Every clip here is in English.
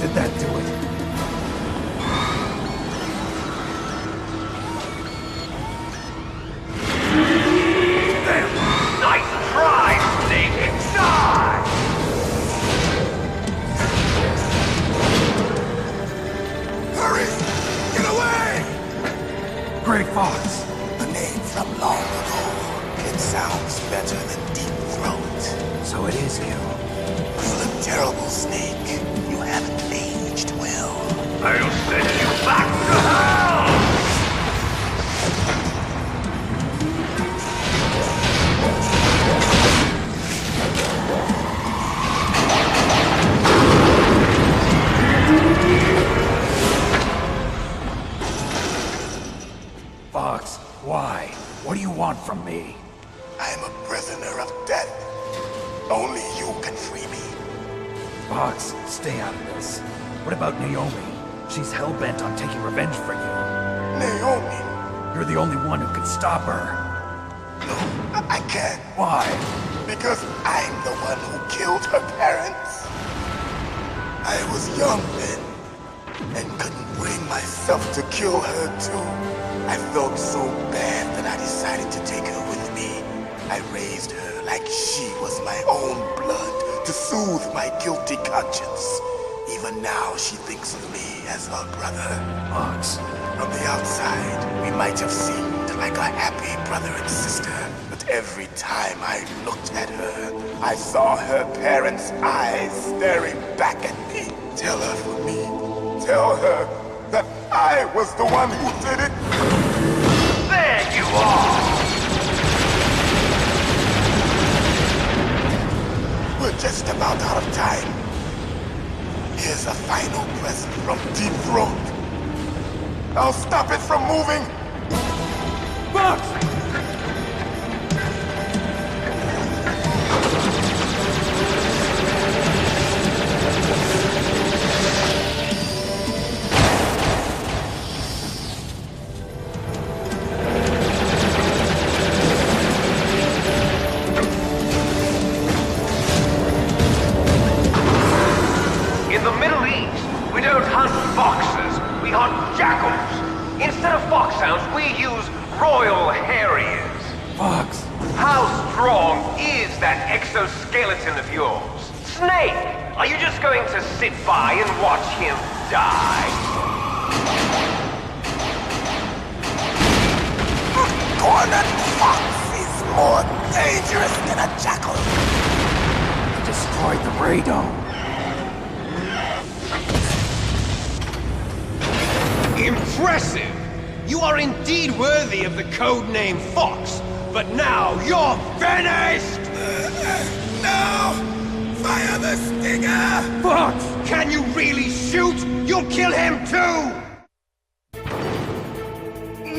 Did that do it? Great Fox! A name from long ago. It sounds better than Deep Throat. So it is you. You look terrible, Snake. You haven't aged well. I'll send you back to hell! Fox, why? What do you want from me? I am a prisoner of death. Only you can free me. Fox, stay out of this. What about Naomi? She's hell-bent on taking revenge for you. Naomi? You're the only one who can stop her. No, I can't. Why? Because I'm the one who killed her parents. I was young then, and couldn't bring myself to kill her too. I felt so bad that I decided to take her with me. I raised her like she was my own blood to soothe my guilty conscience. Even now she thinks of me as her brother. Fox. From the outside, we might have seemed like a happy brother and sister, but every time I looked at her, I saw her parents' eyes staring back at me. Tell her for me. Tell her that I was the one who did it. There you are! We're just about out of time. Here's a final present from Deep Throat. I'll stop it from moving. Fox! In the Middle East, we don't hunt foxes, we hunt jackals. Instead of foxhounds, we use royal harriers. Fox! How strong is that exoskeleton of yours? Snake, are you just going to sit by and watch him die? A cornered fox is more dangerous than a jackal. You destroyed the radome. Impressive! You are indeed worthy of the codename Fox, but now you're finished! No! Fire the stinger! Fox! Can you really shoot? You'll kill him too!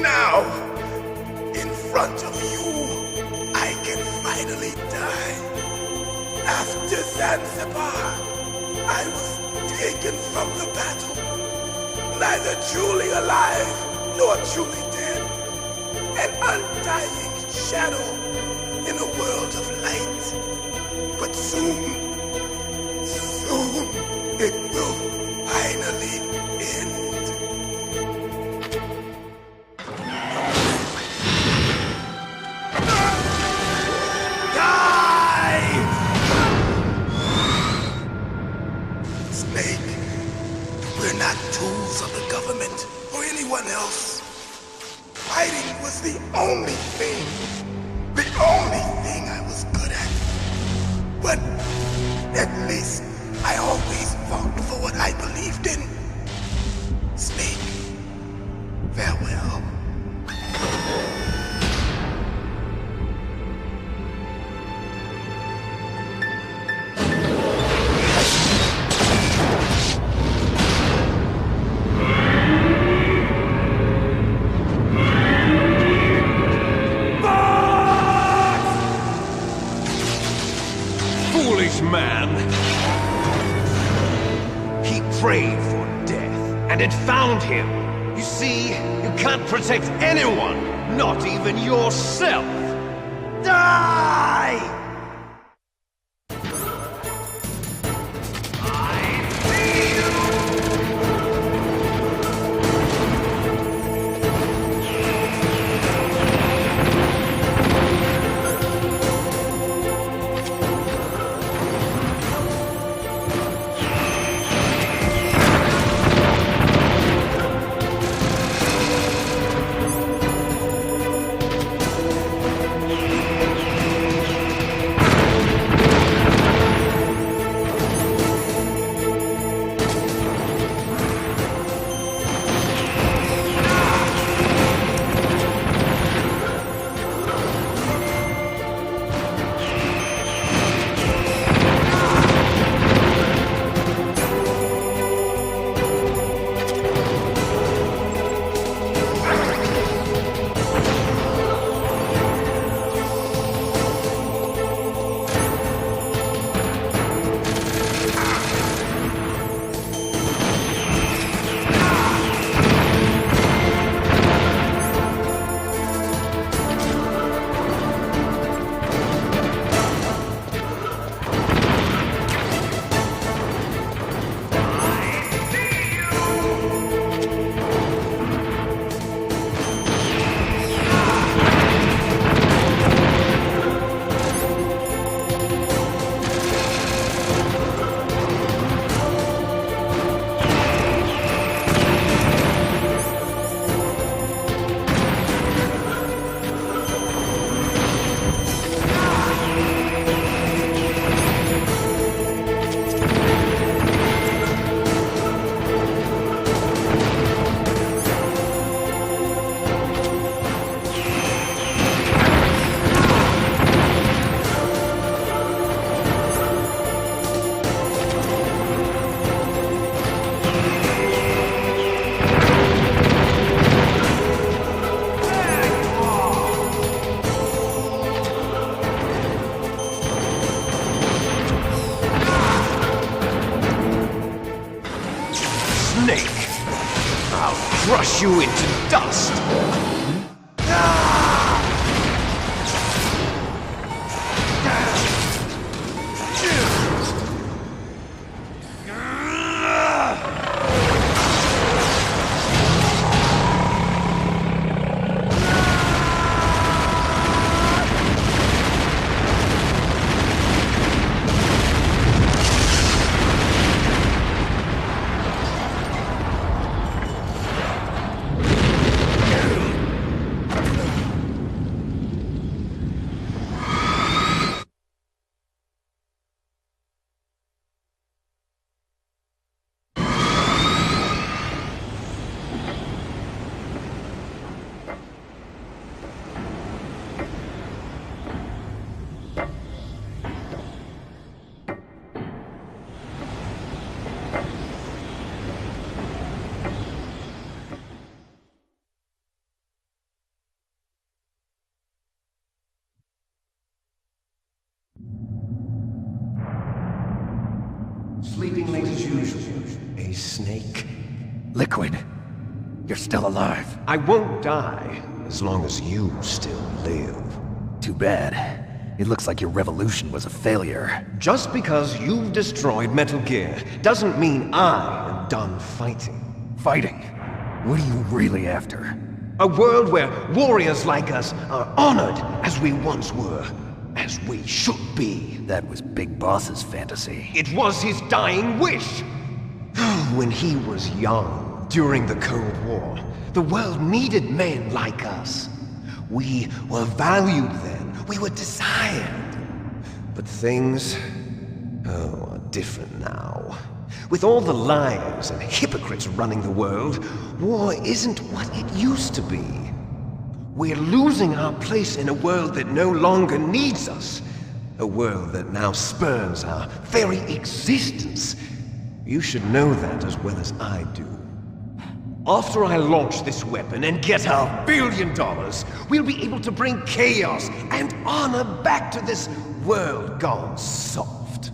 Now, in front of you, I can finally die. After Zanzibar, I was taken from the battle. Neither truly alive nor truly dead. An undying shadow in a world of light. But soon it will finally end. Die! Snake, we're not tools of the government or anyone else. Fighting was the only thing I was good at. But at least I always fought for what I believed in. Snake, farewell. Foolish man! He prayed for death, and it found him. You see, you can't protect anyone, not even yourself. Die! I see you! snake! I'll crush you into dust! Sleeping late as usual. A snake? Liquid, you're still alive. I won't die, as long as you still live. Too bad. It looks like your revolution was a failure. Just because you've destroyed Metal Gear doesn't mean I am done fighting. Fighting? What are you really after? A world where warriors like us are honored as we once were. As we should be. That was Big Boss's fantasy. It was his dying wish! When he was young, during the Cold War, the world needed men like us. We were valued then. We were desired. But things, are different now. With all the liars and hypocrites running the world, war isn't what it used to be. We're losing our place in a world that no longer needs us. A world that now spurns our very existence. You should know that as well as I do. After I launch this weapon and get our $1 billion, we'll be able to bring chaos and honor back to this world gone soft.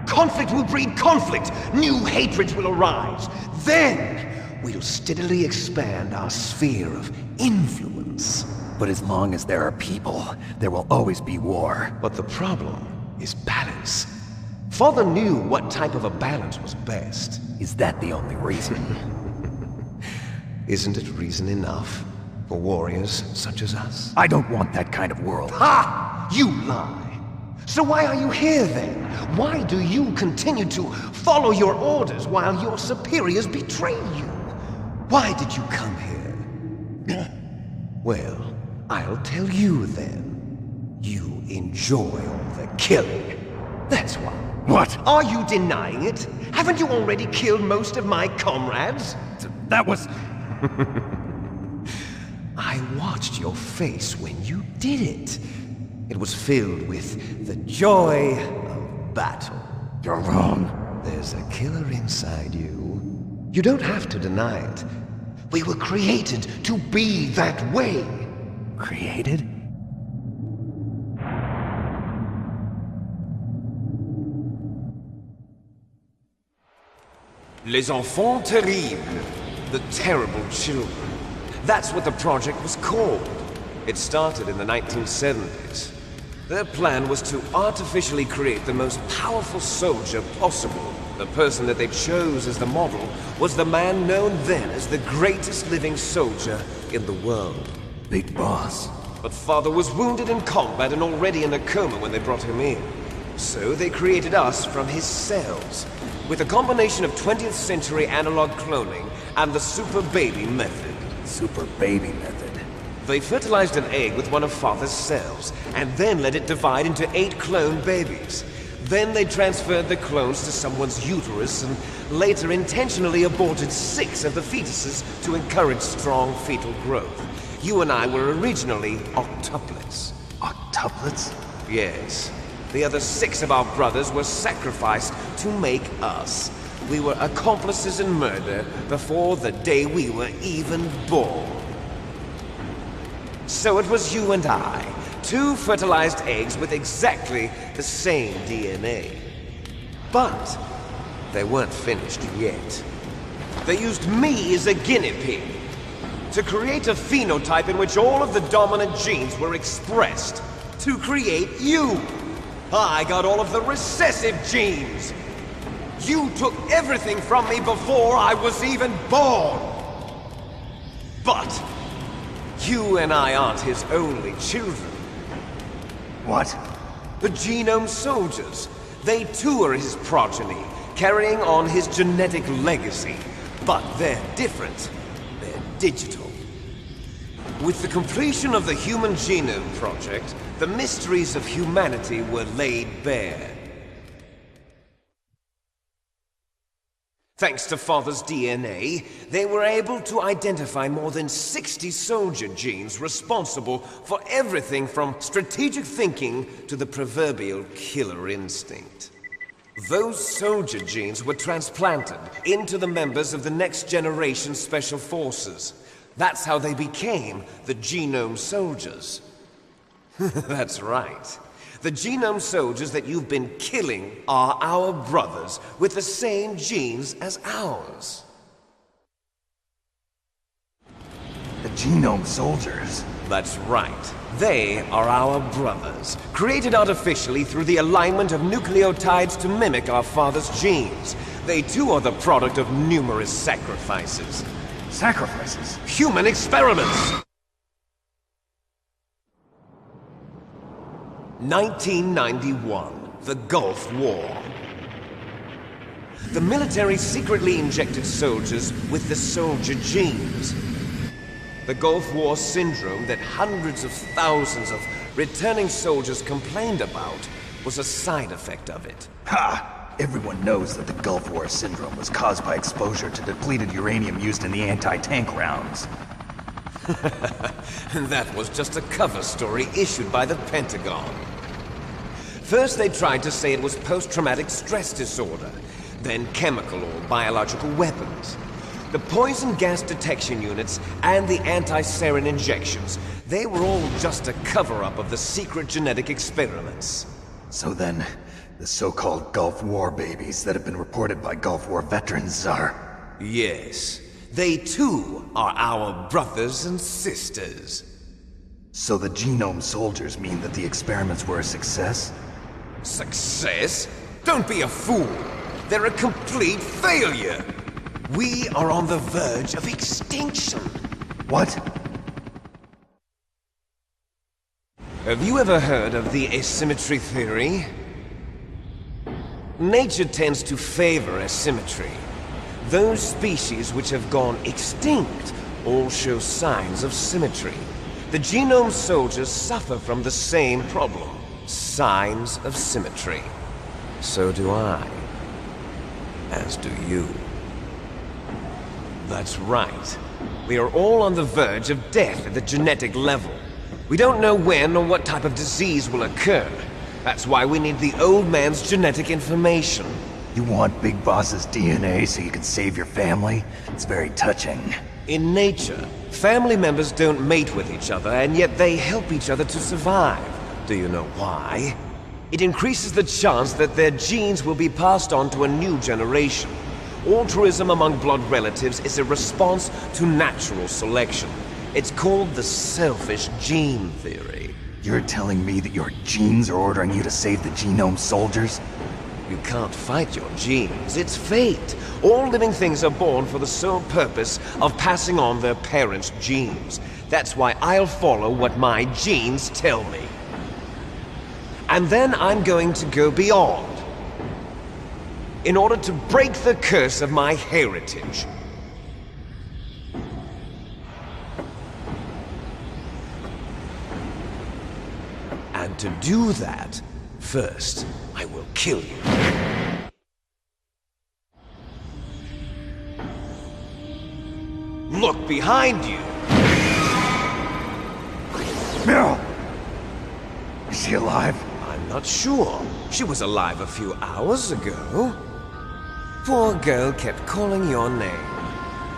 Conflict will breed conflict. New hatreds will arise. Then, we'll steadily expand our sphere of influence. But as long as there are people, there will always be war. But the problem is balance. Father knew what type of a balance was best. Is that the only reason? Isn't it reason enough for warriors such as us? I don't want that kind of world. Ha! You lie! So why are you here then? Why do you continue to follow your orders while your superiors betray you? Why did you come here? Well, I'll tell you then. You enjoy all the killing. That's why. What? Are you denying it? Haven't you already killed most of my comrades? That was... I watched your face when you did it. It was filled with the joy of battle. You're wrong. There's a killer inside you. You don't have to deny it. We were created to be that way. Created? Les enfants terribles. The terrible children. That's what the project was called. It started in the 1970s. Their plan was to artificially create the most powerful soldier possible. The person that they chose as the model was the man known then as the greatest living soldier in the world. Big Boss. But Father was wounded in combat and already in a coma when they brought him in. So they created us from his cells, with a combination of 20th century analog cloning and the super baby method. Super baby method. They fertilized an egg with one of Father's cells, and then let it divide into 8 clone babies. Then they transferred the clones to someone's uterus and later intentionally aborted 6 of the fetuses to encourage strong fetal growth. You and I were originally octuplets. Octuplets? Yes. The other 6 of our brothers were sacrificed to make us. We were accomplices in murder before the day we were even born. So it was you and I, 2 fertilized eggs with exactly the same DNA. But they weren't finished yet. They used me as a guinea pig to create a phenotype in which all of the dominant genes were expressed. To create you! I got all of the recessive genes! You took everything from me before I was even born! But you and I aren't his only children. What? The Genome Soldiers. They too are his progeny, carrying on his genetic legacy. But they're different. They're digital. With the completion of the Human Genome Project, the mysteries of humanity were laid bare. Thanks to Father's DNA, they were able to identify more than 60 soldier genes responsible for everything from strategic thinking to the proverbial killer instinct. Those soldier genes were transplanted into the members of the next generation Special Forces. That's how they became the Genome Soldiers. That's right. The Genome Soldiers that you've been killing are our brothers with the same genes as ours. The Genome Soldiers? That's right. They are our brothers, created artificially through the alignment of nucleotides to mimic our father's genes. They too are the product of numerous sacrifices. Sacrifices? Human experiments! 1991, the Gulf War. The military secretly injected soldiers with the soldier genes. The Gulf War syndrome that hundreds of thousands of returning soldiers complained about was a side effect of it. Ha! Everyone knows that the Gulf War syndrome was caused by exposure to depleted uranium used in the anti-tank rounds. And that was just a cover story issued by the Pentagon. First they tried to say it was post-traumatic stress disorder, then chemical or biological weapons. The poison gas detection units and the anti-sarin injections, they were all just a cover-up of the secret genetic experiments. So then, the so-called Gulf War babies that have been reported by Gulf War veterans are... Yes. They too are our brothers and sisters. So the Genome Soldiers mean that the experiments were a success? Success? Don't be a fool! They're a complete failure! We are on the verge of extinction. What? Have you ever heard of the asymmetry theory? Nature tends to favor asymmetry. Those species which have gone extinct all show signs of symmetry. The Genome Soldiers suffer from the same problem. Signs of symmetry. So do I. As do you. That's right. We are all on the verge of death at the genetic level. We don't know when or what type of disease will occur. That's why we need the old man's genetic information. You want Big Boss's DNA so you can save your family? It's very touching. In nature, family members don't mate with each other, and yet they help each other to survive. Do you know why? It increases the chance that their genes will be passed on to a new generation. Altruism among blood relatives is a response to natural selection. It's called the selfish gene theory. You're telling me that your genes are ordering you to save the Genome Soldiers? You can't fight your genes. It's fate. All living things are born for the sole purpose of passing on their parents' genes. That's why I'll follow what my genes tell me. And then I'm going to go beyond. In order to break the curse of my heritage. And to do that, first, I will kill you. Look behind you! Meryl! Is she alive? I'm not sure. She was alive a few hours ago. Poor girl kept calling your name.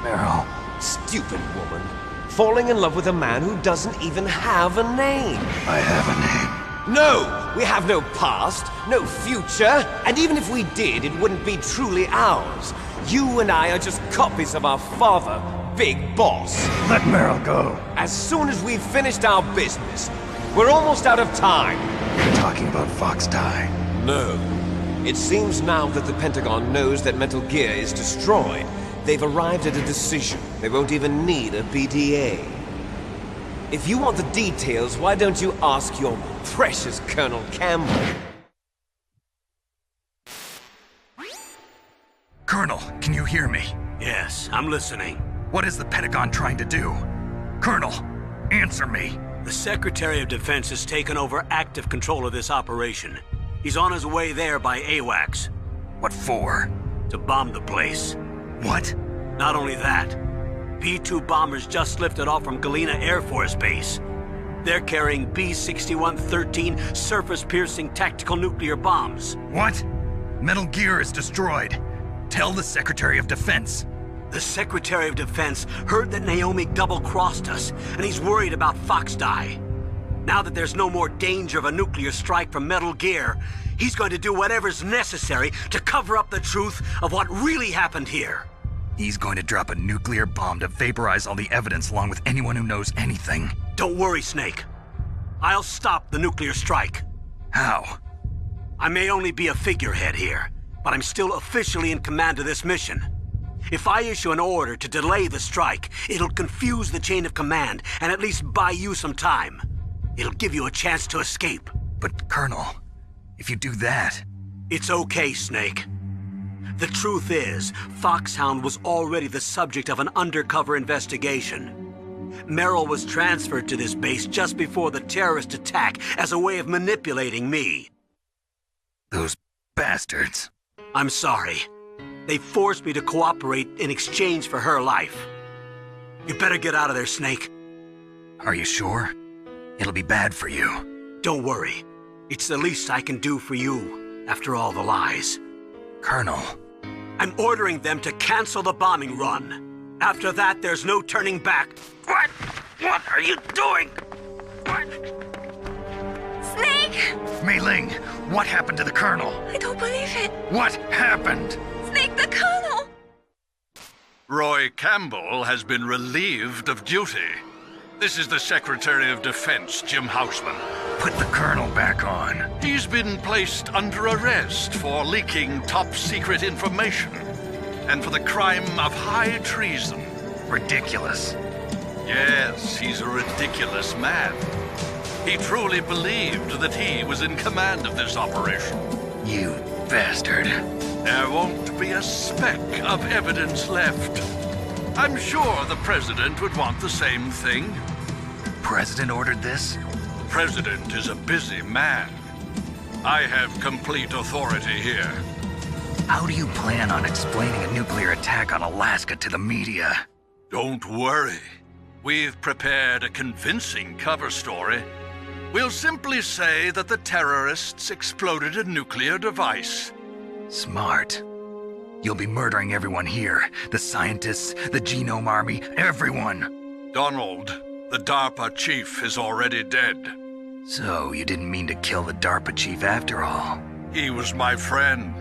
Meryl. Stupid woman. Falling in love with a man who doesn't even have a name. I have a name. No! We have no past, no future, and even if we did, it wouldn't be truly ours. You and I are just copies of our father, Big Boss. Let Meryl go. As soon as we've finished our business, we're almost out of time. You're talking about Fox Die. No. It seems now that the Pentagon knows that Metal Gear is destroyed. They've arrived at a decision. They won't even need a PDA. If you want the details, why don't you ask your precious Colonel Campbell? Colonel, can you hear me? Yes, I'm listening. What is the Pentagon trying to do? Colonel, answer me. The Secretary of Defense has taken over active control of this operation. He's on his way there by AWACS. What for? To bomb the place. What? Not only that, P-2 bombers just lifted off from Galena Air Force Base. They're carrying B-6113 surface-piercing tactical nuclear bombs. What? Metal Gear is destroyed. Tell the Secretary of Defense. The Secretary of Defense heard that Naomi double-crossed us, and he's worried about Fox Die. Now that there's no more danger of a nuclear strike from Metal Gear, he's going to do whatever's necessary to cover up the truth of what really happened here. He's going to drop a nuclear bomb to vaporize all the evidence along with anyone who knows anything. Don't worry, Snake. I'll stop the nuclear strike. How? I may only be a figurehead here, but I'm still officially in command of this mission. If I issue an order to delay the strike, it'll confuse the chain of command and at least buy you some time. It'll give you a chance to escape. But, Colonel, if you do that... It's okay, Snake. The truth is, Foxhound was already the subject of an undercover investigation. Meryl was transferred to this base just before the terrorist attack as a way of manipulating me. Those bastards. I'm sorry. They forced me to cooperate in exchange for her life. You better get out of there, Snake. Are you sure? It'll be bad for you. Don't worry. It's the least I can do for you, after all the lies. Colonel. I'm ordering them to cancel the bombing run. After that, there's no turning back. What? What are you doing? What? Snake! Mei Ling, what happened to the Colonel? I don't believe it. What happened? Snake, the Colonel! Roy Campbell has been relieved of duty. This is the Secretary of Defense, Jim Houseman. Put the Colonel back on. He's been placed under arrest for leaking top-secret information and for the crime of high treason. Ridiculous. Yes, he's a ridiculous man. He truly believed that he was in command of this operation. You bastard. There won't be a speck of evidence left. I'm sure the President would want the same thing. President ordered this? President is a busy man. I have complete authority here. How do you plan on explaining a nuclear attack on Alaska to the media? Don't worry. We've prepared a convincing cover story. We'll simply say that the terrorists exploded a nuclear device. Smart. You'll be murdering everyone here. The scientists, the Genome Army, everyone. Donald, the DARPA chief, is already dead. So, you didn't mean to kill the DARPA chief after all. He was my friend.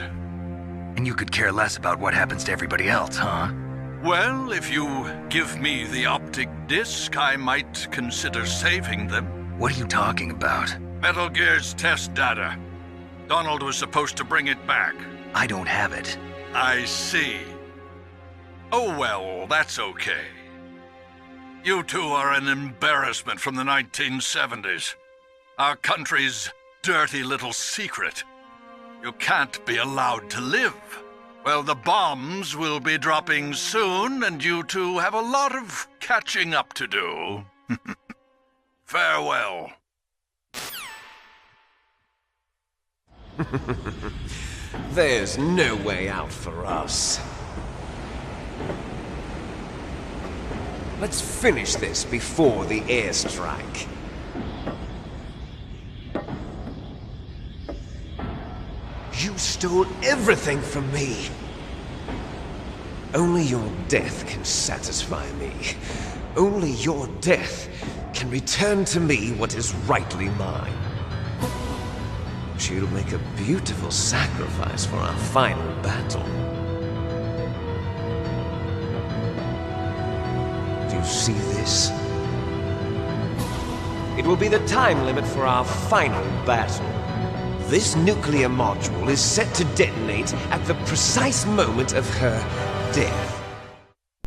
And you could care less about what happens to everybody else, huh? Well, if you give me the optic disc, I might consider saving them. What are you talking about? Metal Gear's test data. Donald was supposed to bring it back. I don't have it. I see. Oh well, that's okay. You two are an embarrassment from the 1970s. Our country's dirty little secret. You can't be allowed to live. Well, the bombs will be dropping soon, and you two have a lot of catching up to do. Farewell. There's no way out for us. Let's finish this before the airstrike. You stole everything from me. Only your death can satisfy me. Only your death can return to me what is rightly mine. she'll make a beautiful sacrifice for our final battle. Do you see this? It will be the time limit for our final battle. This nuclear module is set to detonate at the precise moment of her death.